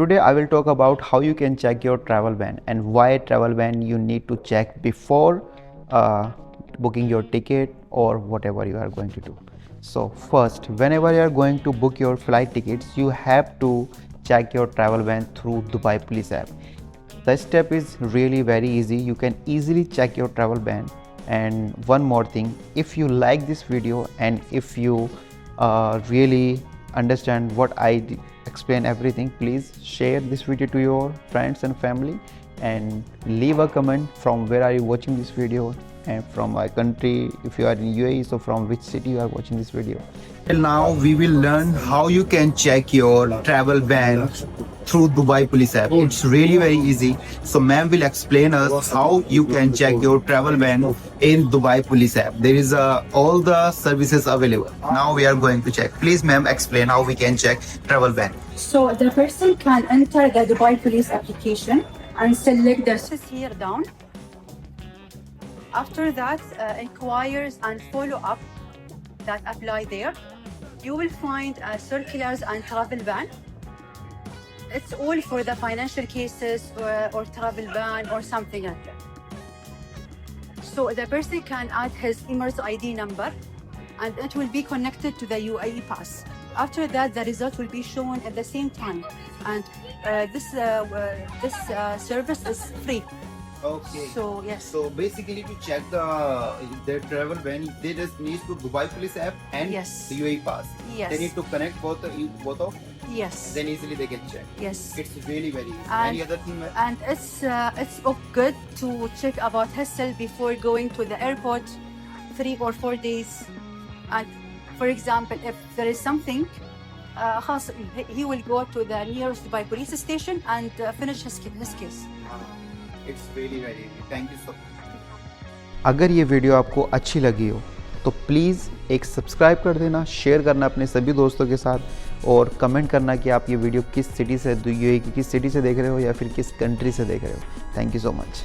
Today I will talk about how you can check your travel ban and why travel ban you need to check before booking your ticket or whatever you are going to do. So first, whenever you are going to book your flight tickets, you have to check your travel ban through Dubai Police app. The step is really very easy. You can easily check your travel ban. And one more thing, if you like this video and if you really understand what I explain everything, please share this video to your friends and family and leave a comment from where are you watching this video and from my country, if you are in UAE, so from which city you are watching this video. Till now we will learn how you can check your travel ban through Dubai Police app. It's really very easy. So ma'am will explain us how you can check your travel ban in Dubai Police app. There is all the services available. Now we are going to check. Please ma'am explain how we can check travel ban. So the person can enter the Dubai Police application and select the services here down. After that, inquiries and follow-up that apply there. You will find circulars and travel ban. It's all for the financial cases or travel ban or something like that. So the person can add his Emirates ID number and it will be connected to the UAE pass. After that, the result will be shown at the same time. And this service is free. Okay. So yes. So basically to check their travel ban, they just need to Dubai Police app and Yes. the UAE pass. Yes. They need to connect both of. Yes. Then easily they can check. Yes. It's really very easy. And- Any other thing? Ma'am? And it's good to check about himself before going to the airport 3 or 4 days. And for example, if there is something, he will go to the nearest Dubai police station and finish his case. It's really very easy. Thank you so much. अगर ये video आपको अच्छी लगी हो तो please एक subscribe कर देना, शेयर करना अपने सभी दोस्तों के साथ और कमेंट करना कि आप ये वीडियो किस सिटी से, यूएई की किस सिटी से देख रहे हो या फिर किस कंट्री से देख रहे हो। Thank you so much.